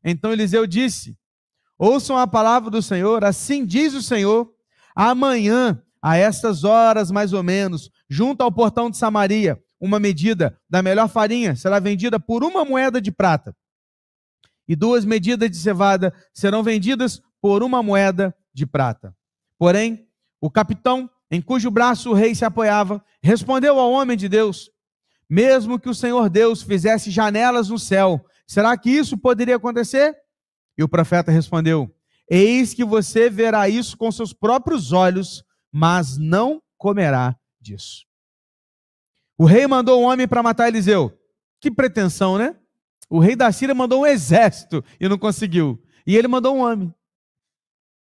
Então Eliseu disse: ouçam a palavra do Senhor, assim diz o Senhor: amanhã, a estas horas mais ou menos, junto ao portão de Samaria, uma medida da melhor farinha será vendida por 1 moeda de prata, e 2 medidas de cevada serão vendidas por 1 moeda de prata. Porém, o capitão, em cujo braço o rei se apoiava, respondeu ao homem de Deus: mesmo que o Senhor Deus fizesse janelas no céu, será que isso poderia acontecer? E o profeta respondeu: eis que você verá isso com seus próprios olhos, mas não comerá disso. O rei mandou um homem para matar Eliseu. Que pretensão, né? O rei da Síria mandou um exército e não conseguiu. E ele mandou um homem.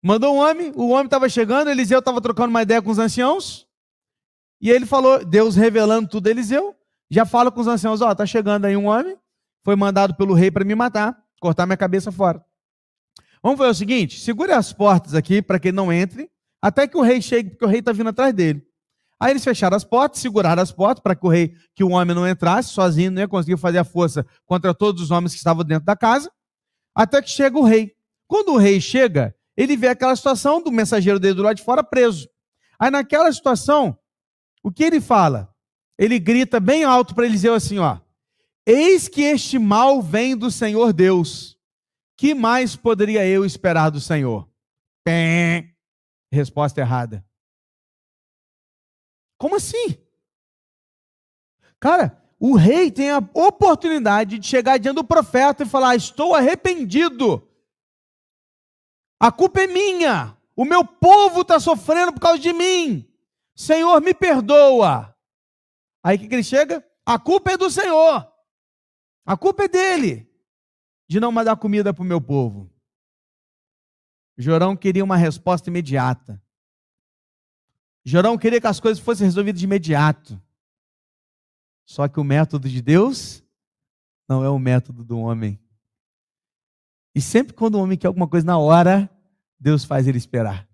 Mandou um homem, o homem estava chegando, Eliseu estava trocando uma ideia com os anciãos. E ele falou, Deus revelando tudo a Eliseu, já fala com os anciãos: ó, está chegando aí um homem, foi mandado pelo rei para me matar, cortar minha cabeça fora. Vamos fazer o seguinte, segure as portas aqui para que ele não entre, até que o rei chegue, porque o rei está vindo atrás dele. Aí eles fecharam as portas, seguraram as portas para que o homem não entrasse, sozinho não ia conseguir fazer a força contra todos os homens que estavam dentro da casa, até que chega o rei. Quando o rei chega, ele vê aquela situação do mensageiro dele do lado de fora preso. Aí naquela situação, o que ele fala? Ele grita bem alto para Eliseu assim, ó: eis que este mal vem do Senhor Deus. Que mais poderia eu esperar do Senhor? Pém. Resposta errada. Como assim? Cara, o rei tem a oportunidade de chegar diante do profeta e falar: estou arrependido. A culpa é minha. O meu povo está sofrendo por causa de mim. Senhor, me perdoa. Aí o que ele chega? A culpa é do Senhor. A culpa é dele de não mandar comida para o meu povo. Jorão queria uma resposta imediata. Jorão queria que as coisas fossem resolvidas de imediato. Só que o método de Deus não é o método do homem. E sempre quando o homem quer alguma coisa na hora, Deus faz ele esperar.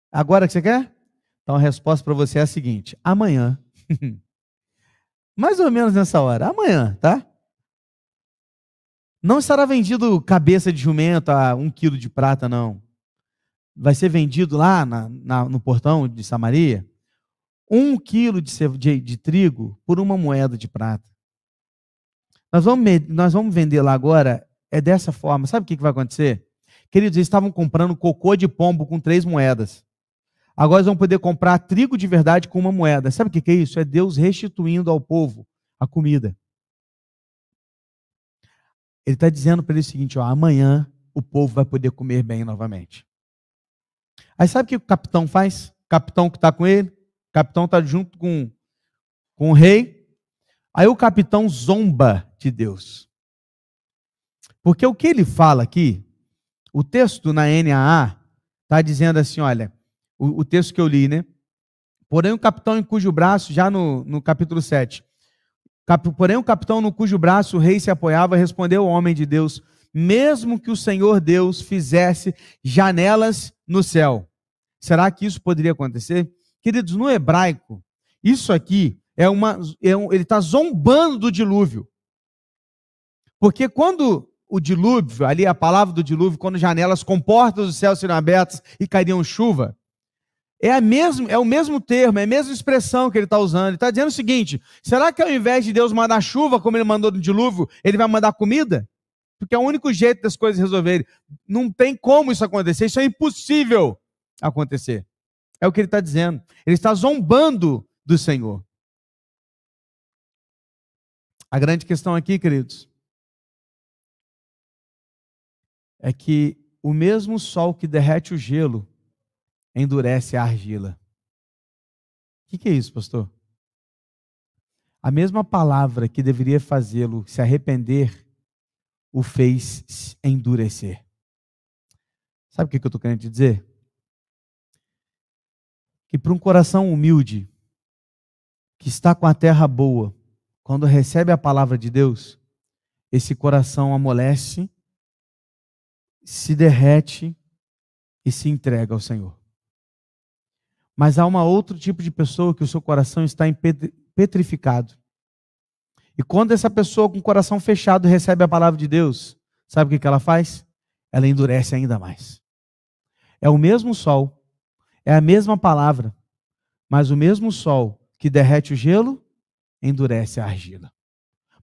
Agora que você quer? Então a resposta para você é a seguinte: amanhã, mais ou menos nessa hora, amanhã, tá? Não estará vendido cabeça de jumento a 1 quilo de prata, não. Vai ser vendido lá no portão de Samaria 1 quilo de trigo por 1 moeda de prata. Nós vamos vender lá agora, é dessa forma. Sabe o que vai acontecer? Queridos, eles estavam comprando cocô de pombo com 3 moedas. Agora eles vão poder comprar trigo de verdade com 1 moeda. Sabe o que é isso? É Deus restituindo ao povo a comida. Ele está dizendo para ele o seguinte: ó, amanhã o povo vai poder comer bem novamente. Aí sabe o que o capitão faz? O capitão que está com ele, o capitão está junto com o rei. Aí o capitão zomba de Deus. Porque o que ele fala aqui, o texto na NAA está dizendo assim, olha, o texto que eu li, né? Porém o capitão em cujo braço, já no capítulo 7, porém o capitão no cujo braço o rei se apoiava, respondeu ao homem de Deus: mesmo que o Senhor Deus fizesse janelas no céu, será que isso poderia acontecer? Queridos, no hebraico, isso aqui ele está zombando do dilúvio. Porque quando o dilúvio, ali a palavra do dilúvio, quando janelas com portas do céu seriam abertas e cairiam chuva, é o mesmo termo, é a mesma expressão que ele está usando. Ele está dizendo o seguinte: será que ao invés de Deus mandar chuva, como ele mandou no dilúvio, ele vai mandar comida? Porque é o único jeito das coisas resolverem. Não tem como isso acontecer, isso é impossível acontecer. É o que ele está dizendo. Ele está zombando do Senhor. A grande questão aqui, queridos, é que o mesmo sol que derrete o gelo endurece a argila. O que é isso, pastor? A mesma palavra que deveria fazê-lo se arrepender, o fez endurecer. Sabe o que eu estou querendo te dizer? Que para um coração humilde, que está com a terra boa, quando recebe a palavra de Deus, esse coração amolece, se derrete e se entrega ao Senhor. Mas há outro tipo de pessoa que o seu coração está petrificado. E quando essa pessoa com o coração fechado recebe a palavra de Deus, sabe o que ela faz? Ela endurece ainda mais. É o mesmo sol, é a mesma palavra, mas o mesmo sol que derrete o gelo, endurece a argila.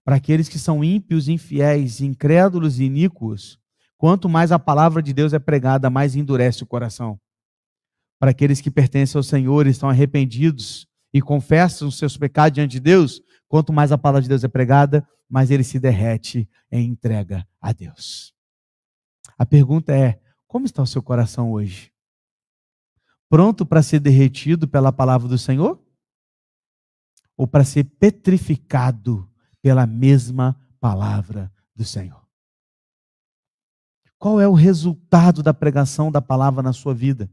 Para aqueles que são ímpios, infiéis, incrédulos e iníquos, quanto mais a palavra de Deus é pregada, mais endurece o coração. Para aqueles que pertencem ao Senhor e estão arrependidos e confessam os seus pecados diante de Deus, quanto mais a palavra de Deus é pregada, mais ele se derrete em entrega a Deus. A pergunta é: como está o seu coração hoje? Pronto para ser derretido pela palavra do Senhor? Ou para ser petrificado pela mesma palavra do Senhor? Qual é o resultado da pregação da palavra na sua vida?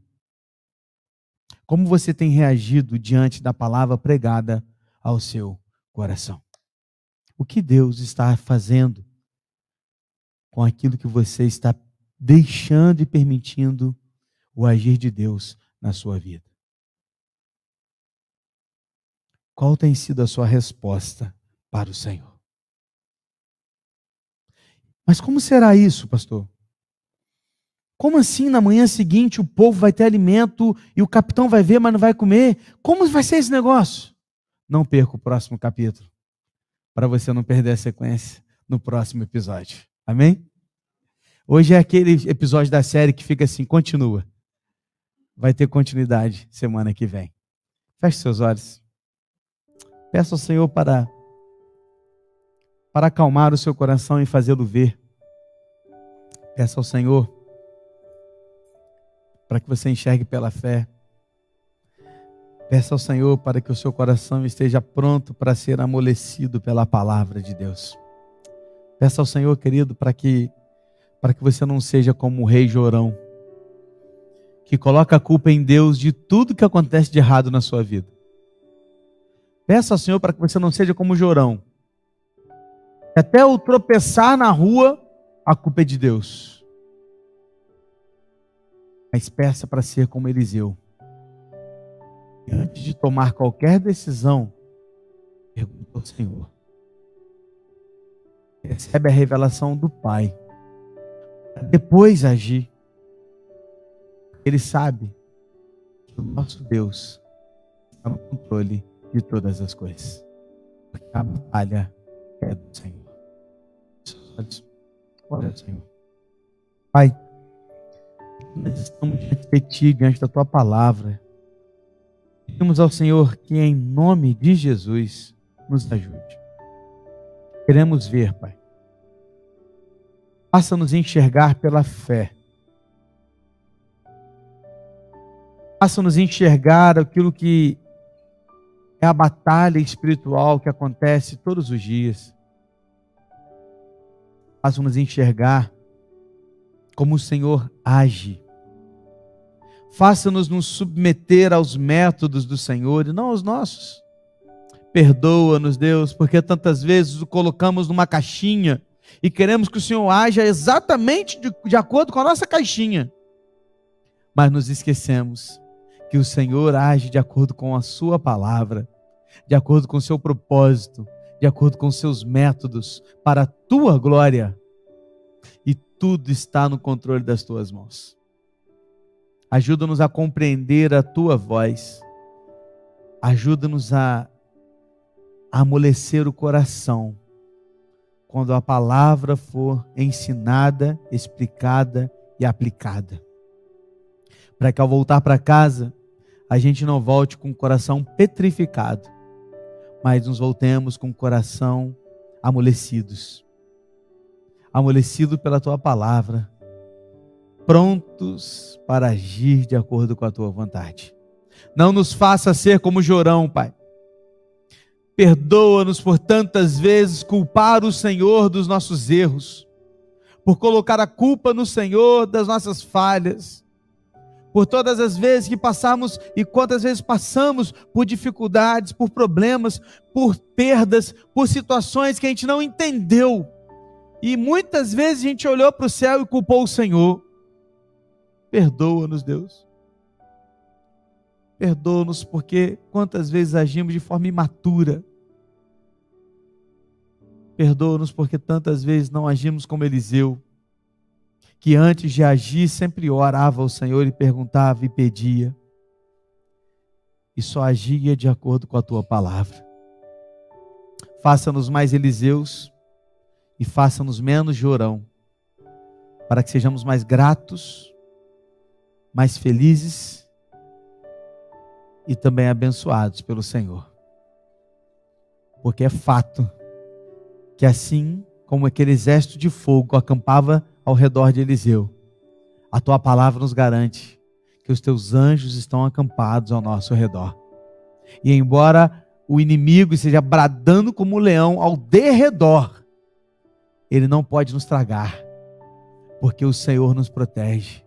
Como você tem reagido diante da palavra pregada ao seu coração? o que Deus está fazendo com aquilo que você está deixando e permitindo o agir de Deus na sua vida. Qual tem sido a sua resposta para o Senhor? Mas como será isso, pastor? Como assim na manhã seguinte o povo vai ter alimento e o capitão vai ver, mas não vai comer? Como vai ser esse negócio? Não perca o próximo capítulo, para você não perder a sequência no próximo episódio. Amém? Hoje é aquele episódio da série que fica assim, continua. Vai ter continuidade semana que vem. Feche seus olhos. Peça ao Senhor para acalmar o seu coração e fazê-lo ver. Peça ao Senhor para que você enxergue pela fé. Peça ao Senhor para que o seu coração esteja pronto para ser amolecido pela palavra de Deus. Peça ao Senhor, querido, para que você não seja como o rei Jorão, que coloca a culpa em Deus de tudo que acontece de errado na sua vida. Peça ao Senhor para que você não seja como Jorão. Até o tropeçar na rua, a culpa é de Deus. Mas peça para ser como Eliseu. E antes de tomar qualquer decisão, pergunta ao Senhor. Recebe a revelação do Pai. Depois agir. Ele sabe que o nosso Deus está no controle de todas as coisas. Porque a batalha é do Senhor. Olha, Senhor. Pai, nós estamos diante de Ti, diante da Tua palavra. Pedimos ao Senhor que em nome de Jesus nos ajude. Queremos ver, Pai. Faça-nos enxergar pela fé. Faça-nos enxergar aquilo que é a batalha espiritual que acontece todos os dias. Faça-nos enxergar como o Senhor age. Faça-nos nos submeter aos métodos do Senhor e não aos nossos. Perdoa-nos, Deus, porque tantas vezes o colocamos numa caixinha e queremos que o Senhor haja exatamente de acordo com a nossa caixinha. Mas nos esquecemos que o Senhor age de acordo com a sua palavra, de acordo com o seu propósito, de acordo com os seus métodos, para a tua glória. E tudo está no controle das tuas mãos. Ajuda-nos a compreender a tua voz. Ajuda-nos a amolecer o coração quando a palavra for ensinada, explicada e aplicada. Para que ao voltar para casa, a gente não volte com o coração petrificado, mas nos voltemos com o coração amolecidos. Amolecido pela tua palavra, prontos para agir de acordo com a tua vontade. Não nos faça ser como Jorão, Pai. Perdoa-nos por tantas vezes culpar o Senhor dos nossos erros, por colocar a culpa no Senhor das nossas falhas, por todas as vezes que passamos e quantas vezes passamos por dificuldades, por problemas, por perdas, por situações que a gente não entendeu. E muitas vezes a gente olhou para o céu e culpou o Senhor. Perdoa-nos, Deus. Perdoa-nos porque quantas vezes agimos de forma imatura. Perdoa-nos porque tantas vezes não agimos como Eliseu, que antes de agir sempre orava ao Senhor e perguntava e pedia. E só agia de acordo com a tua palavra. Faça-nos mais Eliseus e faça-nos menos Jorão, para que sejamos mais gratos, mais felizes e também abençoados pelo Senhor. Porque é fato que assim como aquele exército de fogo acampava ao redor de Eliseu, a tua palavra nos garante que os teus anjos estão acampados ao nosso redor. E embora o inimigo esteja bradando como um leão ao derredor, ele não pode nos tragar, porque o Senhor nos protege.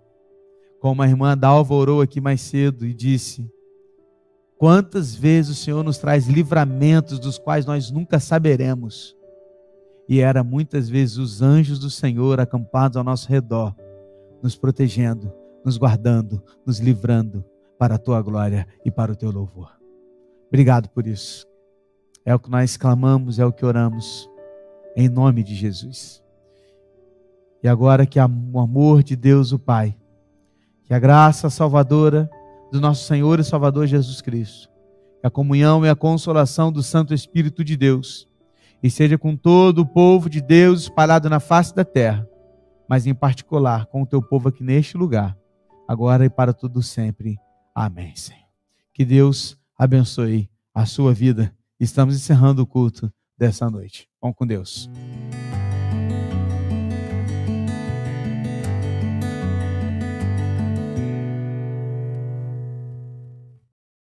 Como a irmã Dalva orou aqui mais cedo e disse: quantas vezes o Senhor nos traz livramentos dos quais nós nunca saberemos, e era muitas vezes os anjos do Senhor acampados ao nosso redor, nos protegendo, nos guardando, nos livrando para a tua glória e para o teu louvor. Obrigado por isso. É o que nós clamamos, é o que oramos, em nome de Jesus. E agora que o amor de Deus, o Pai, que a graça salvadora do nosso Senhor e Salvador Jesus Cristo, que a comunhão e a consolação do Santo Espírito de Deus, e seja com todo o povo de Deus espalhado na face da terra, mas em particular com o teu povo aqui neste lugar, agora e para todo sempre. Amém, Senhor. Que Deus abençoe a sua vida. Estamos encerrando o culto dessa noite. Vamos com Deus.